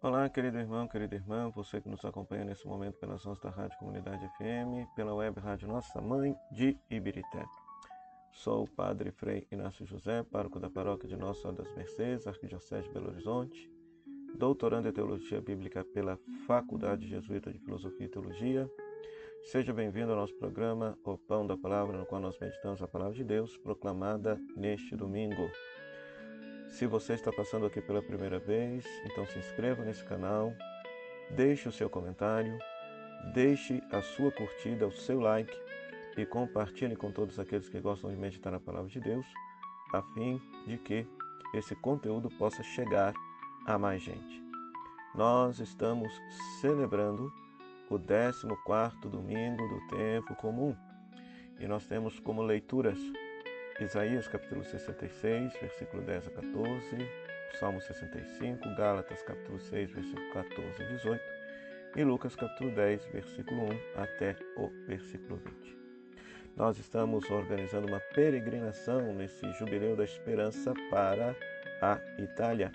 Olá, querido irmão, querida irmã, você que nos acompanha nesse momento pelas ondas da Rádio Comunidade FM, pela web Rádio Nossa Mãe de Ibirité. Sou o Padre Frei Inácio José, pároco da paróquia de Nossa Senhora das Mercês, Arquidiocese de Belo Horizonte, doutorando em Teologia Bíblica pela Faculdade Jesuíta de Filosofia e Teologia. Seja bem-vindo ao nosso programa O Pão da Palavra, no qual nós meditamos a Palavra de Deus, proclamada neste domingo. Se você está passando aqui pela primeira vez, então se inscreva nesse canal, deixe o seu comentário, deixe a sua curtida, o seu like e compartilhe com todos aqueles que gostam de meditar na Palavra de Deus, a fim de que esse conteúdo possa chegar a mais gente. Nós estamos celebrando o 14º domingo do tempo comum e nós temos como leituras Isaías capítulo 66, versículo 10 a 14, Salmo 65, Gálatas capítulo 6, versículo 14 a 18 e Lucas capítulo 10, versículo 1 até o versículo 20. Nós estamos organizando uma peregrinação nesse Jubileu da Esperança para a Itália.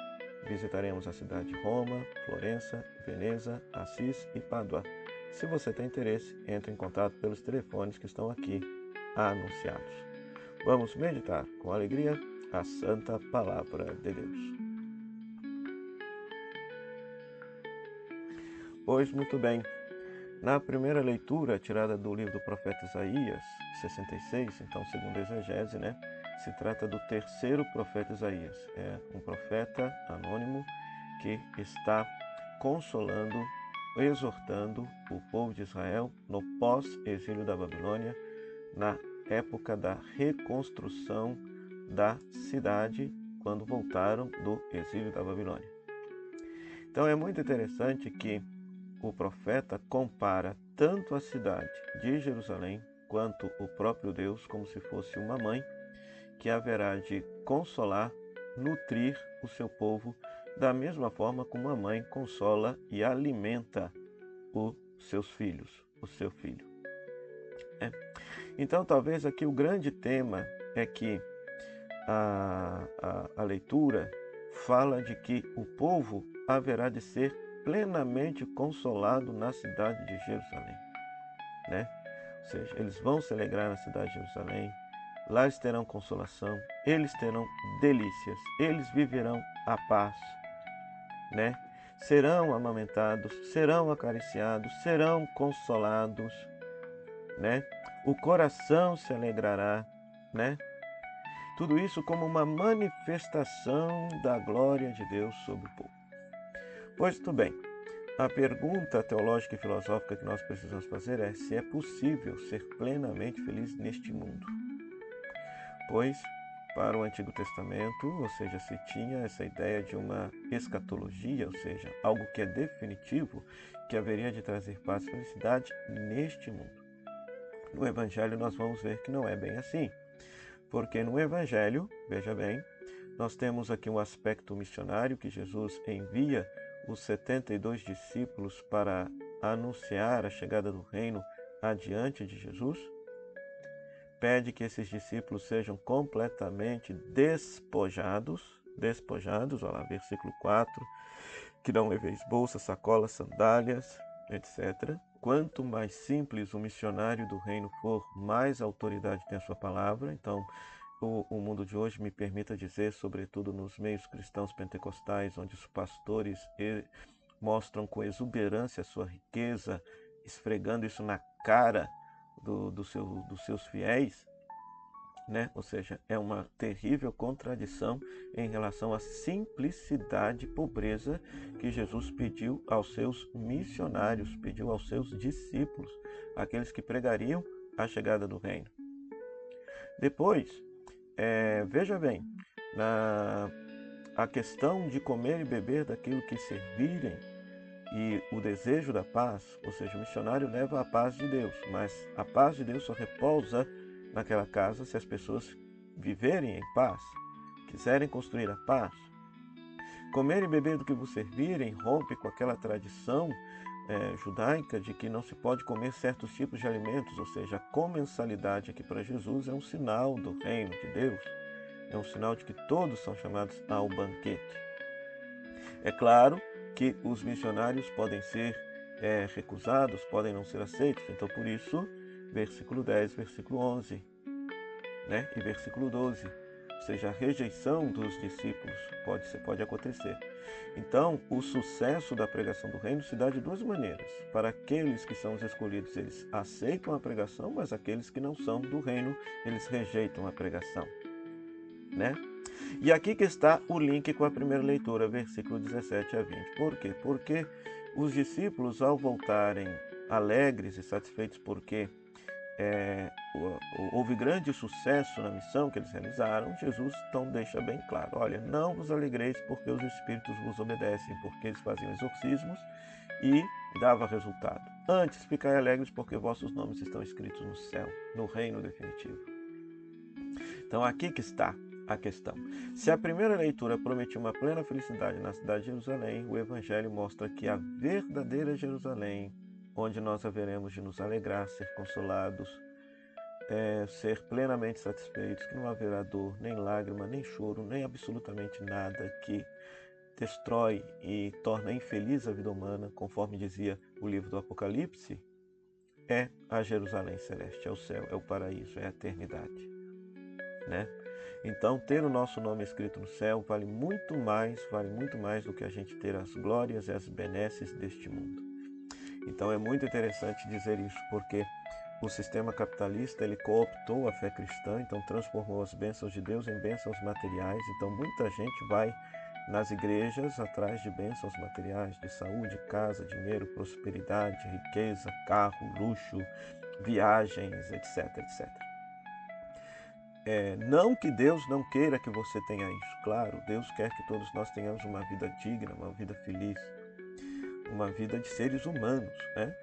Visitaremos a cidade de Roma, Florença, Veneza, Assis e Pádua. Se você tem interesse, entre em contato pelos telefones que estão aqui anunciados. Vamos meditar com alegria a Santa Palavra de Deus. Pois muito bem, na primeira leitura tirada do livro do profeta Isaías, 66, então segundo a exegese, se trata do terceiro profeta Isaías. É um profeta anônimo que está consolando, exortando o povo de Israel no pós-exílio da Babilônia, na época da reconstrução da cidade, quando voltaram do exílio da Babilônia. Então é muito interessante que o profeta compara tanto a cidade de Jerusalém quanto o próprio Deus como se fosse uma mãe que haverá de consolar, nutrir o seu povo da mesma forma como a mãe consola e alimenta os seus filhos, o seu filho. Então talvez aqui o grande tema é que a leitura fala de que o povo haverá de ser plenamente consolado na cidade de Jerusalém, Ou seja, eles vão se alegrar na cidade de Jerusalém, lá eles terão consolação, eles terão delícias, eles viverão a paz, Serão amamentados, serão acariciados, serão consolados, O coração se alegrará, Tudo isso como uma manifestação da glória de Deus sobre o povo. Pois tudo bem, a pergunta teológica e filosófica que nós precisamos fazer é se é possível ser plenamente feliz neste mundo. Pois, para o Antigo Testamento, ou seja, se tinha essa ideia de uma escatologia, ou seja, algo que é definitivo, que haveria de trazer paz e felicidade neste mundo. No Evangelho nós vamos ver que não é bem assim. Porque no Evangelho, veja bem, nós temos aqui um aspecto missionário que Jesus envia os 72 discípulos para anunciar a chegada do reino adiante de Jesus. Pede que esses discípulos sejam completamente despojados, olha lá, versículo 4, que não leveis bolsa, sacolas, sandálias, etc. Quanto mais simples o missionário do reino for, mais autoridade tem a sua palavra. Então, o mundo de hoje me permita dizer, sobretudo nos meios cristãos pentecostais, onde os pastores mostram com exuberância a sua riqueza, esfregando isso na cara dos seus fiéis, Ou seja, é uma terrível contradição em relação à simplicidade e pobreza que Jesus pediu aos seus missionários, pediu aos seus discípulos, aqueles que pregariam a chegada do reino. Depois, veja bem, a questão de comer e beber daquilo que servirem e o desejo da paz, ou seja, o missionário leva a paz de Deus, mas a paz de Deus só repousa naquela casa se as pessoas viverem em paz, quiserem construir a paz. Comer e beber do que vos servirem rompe com aquela tradição judaica de que não se pode comer certos tipos de alimentos, ou seja, a comensalidade aqui para Jesus é um sinal do reino de Deus, é um sinal de que todos são chamados ao banquete. É claro que que os missionários podem ser recusados, podem não ser aceitos. Então, por isso, versículo 10, versículo 11, né? E versículo 12, ou seja, a rejeição dos discípulos pode acontecer. Então, o sucesso da pregação do reino se dá de duas maneiras. Para aqueles que são os escolhidos, eles aceitam a pregação, mas aqueles que não são do reino, eles rejeitam a pregação, né? E aqui que está o link com a primeira leitura, versículo 17 a 20. Por quê? Porque os discípulos, ao voltarem alegres e satisfeitos porque houve grande sucesso na missão que eles realizaram, Jesus então deixa bem claro: olha, não vos alegreis porque os espíritos vos obedecem, porque eles faziam exorcismos e dava resultado. Antes, ficai alegres porque vossos nomes estão escritos no céu, no reino definitivo. Então aqui que está a questão. Se a primeira leitura prometia uma plena felicidade na cidade de Jerusalém, o Evangelho mostra que a verdadeira Jerusalém, onde nós haveremos de nos alegrar, ser consolados, ser plenamente satisfeitos, que não haverá dor, nem lágrima, nem choro, nem absolutamente nada que destrói e torna infeliz a vida humana, conforme dizia o livro do Apocalipse, é a Jerusalém celeste, é o céu, é o paraíso, é a eternidade, né? Então, ter o nosso nome escrito no céu vale muito mais do que a gente ter as glórias e as benesses deste mundo. Então, é muito interessante dizer isso, porque o sistema capitalista, ele cooptou a fé cristã, então transformou as bênçãos de Deus em bênçãos materiais. Então, muita gente vai nas igrejas atrás de bênçãos materiais, de saúde, casa, dinheiro, prosperidade, riqueza, carro, luxo, viagens, etc, etc. Não que Deus não queira que você tenha isso. Claro, Deus quer que todos nós tenhamos uma vida digna, uma vida feliz, uma vida de seres humanos, né?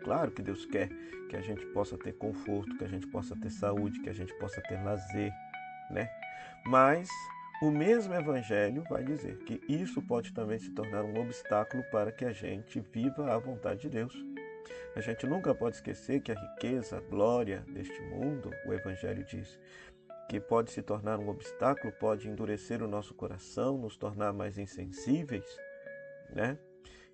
Claro que Deus quer que a gente possa ter conforto, que a gente possa ter saúde, que a gente possa ter lazer, né? Mas o mesmo Evangelho vai dizer que isso pode também se tornar um obstáculo para que a gente viva a vontade de Deus. A gente nunca pode esquecer que a riqueza, a glória deste mundo, o Evangelho diz, que pode se tornar um obstáculo, pode endurecer o nosso coração, nos tornar mais insensíveis, né?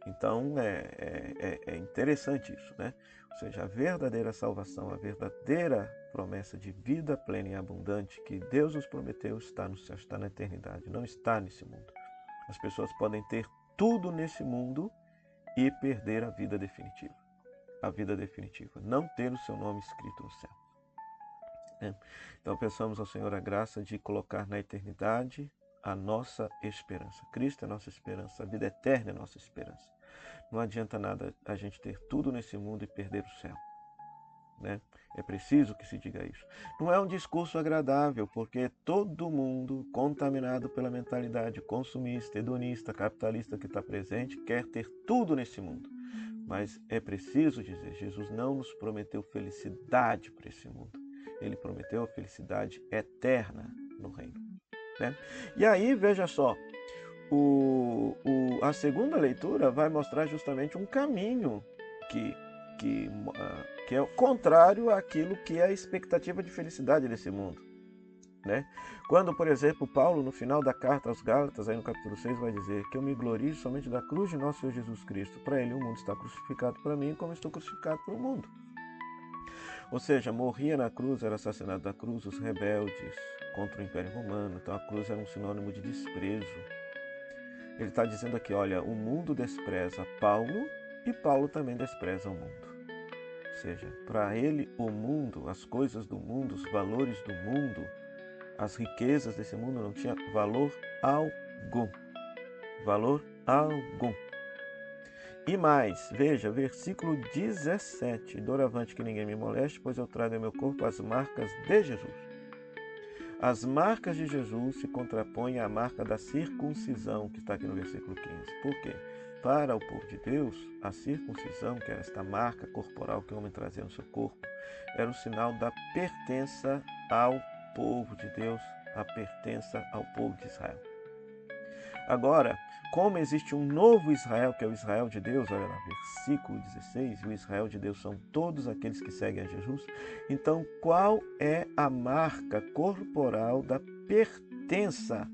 Então é interessante isso, né? Ou seja, a verdadeira salvação, a verdadeira promessa de vida plena e abundante que Deus nos prometeu está no céu, está na eternidade, não está nesse mundo. As pessoas podem ter tudo nesse mundo e perder a vida definitiva. A vida definitiva, não ter o seu nome escrito no céu. Então peçamos ao Senhor a graça de colocar na eternidade a nossa esperança. Cristo é a nossa esperança, a vida eterna é a nossa esperança. Não adianta nada a gente ter tudo nesse mundo e perder o céu, né? É preciso que se diga isso. Não é um discurso agradável, porque todo mundo contaminado pela mentalidade consumista, hedonista, capitalista que está presente, quer ter tudo nesse mundo. Mas é preciso dizer, Jesus não nos prometeu felicidade para esse mundo. Ele prometeu a felicidade eterna no reino, né? E aí, veja só, a segunda leitura vai mostrar justamente um caminho que é o contrário àquilo que é a expectativa de felicidade desse mundo, né? Quando, por exemplo, Paulo, no final da carta aos Gálatas, aí no capítulo 6, vai dizer que eu me glorio somente da cruz de nosso Senhor Jesus Cristo. Para ele, o mundo está crucificado para mim, como estou crucificado para o mundo. Ou seja, morria na cruz, era assassinado da cruz, os rebeldes contra o Império Romano. Então a cruz era um sinônimo de desprezo. Ele está dizendo aqui, olha, o mundo despreza Paulo e Paulo também despreza o mundo. Ou seja, para ele o mundo, as coisas do mundo, os valores do mundo, as riquezas desse mundo não tinham valor algum. Valor algum. E mais, veja, versículo 17. Doravante que ninguém me moleste, pois eu trago em meu corpo as marcas de Jesus. As marcas de Jesus se contrapõem à marca da circuncisão, que está aqui no versículo 15. Por quê? Para o povo de Deus, a circuncisão, que era esta marca corporal que o homem trazia no seu corpo, era o sinal da pertença ao povo de Deus, a pertença ao povo de Israel. Agora, como existe um novo Israel, que é o Israel de Deus, olha lá, versículo 16, e o Israel de Deus são todos aqueles que seguem a Jesus, então qual é a marca corporal da pertença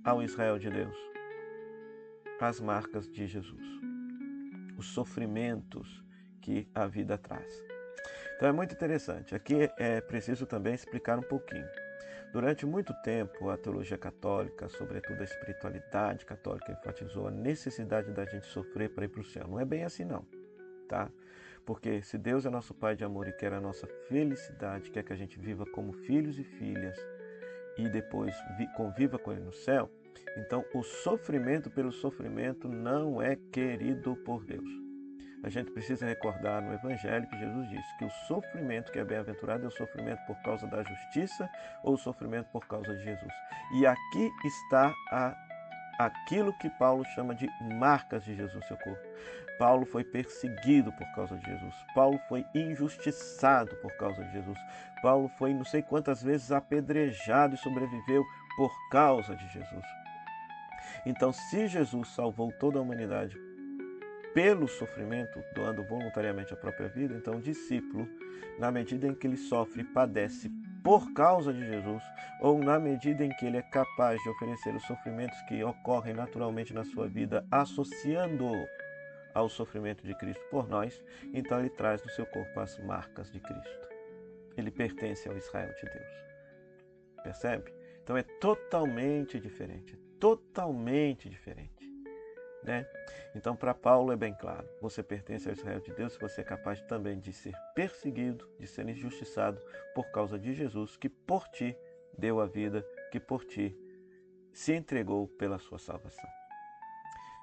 ao Israel de Deus? as marcas de Jesus, os sofrimentos que a vida traz. Então é muito interessante. Aqui é preciso também explicar um pouquinho. Durante muito tempo, a teologia católica, sobretudo a espiritualidade católica, enfatizou a necessidade da gente sofrer para ir para o céu. Não é bem assim não, tá? Porque se Deus é nosso Pai de amor e quer a nossa felicidade, quer que a gente viva como filhos e filhas e depois conviva com Ele no céu, então o sofrimento pelo sofrimento não é querido por Deus. A gente precisa recordar no Evangelho que Jesus disse que o sofrimento que é bem-aventurado é o sofrimento por causa da justiça ou o sofrimento por causa de Jesus. E aqui está aquilo que Paulo chama de marcas de Jesus, seu corpo. Paulo foi perseguido por causa de Jesus. Paulo foi injustiçado por causa de Jesus. Paulo foi não sei quantas vezes apedrejado e sobreviveu por causa de Jesus. Então, se Jesus salvou toda a humanidade pelo sofrimento, doando voluntariamente a própria vida, então o discípulo, na medida em que ele sofre e padece por causa de Jesus, ou na medida em que ele é capaz de oferecer os sofrimentos que ocorrem naturalmente na sua vida, associando-o ao sofrimento de Cristo por nós, então ele traz no seu corpo as marcas de Cristo. Ele pertence ao Israel de Deus. Percebe? Então é totalmente diferente, totalmente diferente. Né? Então, para Paulo é bem claro, você pertence ao Israel de Deus, você é capaz também de ser perseguido, de ser injustiçado por causa de Jesus, que por ti deu a vida, que por ti se entregou pela sua salvação.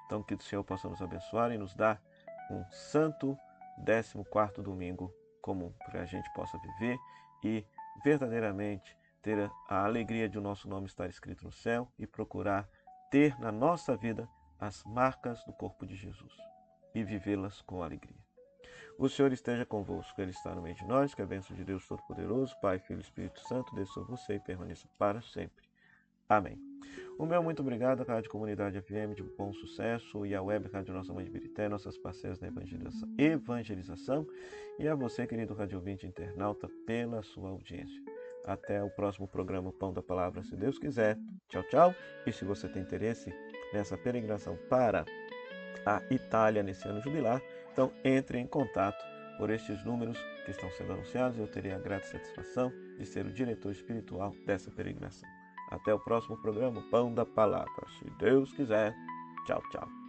Então, que o Senhor possa nos abençoar e nos dar um santo 14º domingo comum, para que a gente possa viver e verdadeiramente ter a alegria de o nosso nome estar escrito no céu e procurar ter na nossa vida as marcas do corpo de Jesus e vivê-las com alegria. O Senhor esteja convosco, Ele está no meio de nós, que a bênção de Deus Todo-Poderoso, Pai, Filho e Espírito Santo, desça sobre você e permaneça para sempre. Amém. O meu muito obrigado à Rádio Comunidade FM de bom sucesso e à Web Rádio Nossa Mãe de Birité, nossas parceiras na evangelização, e a você, querido rádio ouvinte internauta, pela sua audiência. Até o próximo programa Pão da Palavra, se Deus quiser. Tchau, tchau. E se você tem interesse nessa peregrinação para a Itália nesse ano jubilar, então entre em contato por estes números que estão sendo anunciados e eu terei a grata satisfação de ser o diretor espiritual dessa peregrinação. Até o próximo programa Pão da Palavra, se Deus quiser. Tchau, tchau.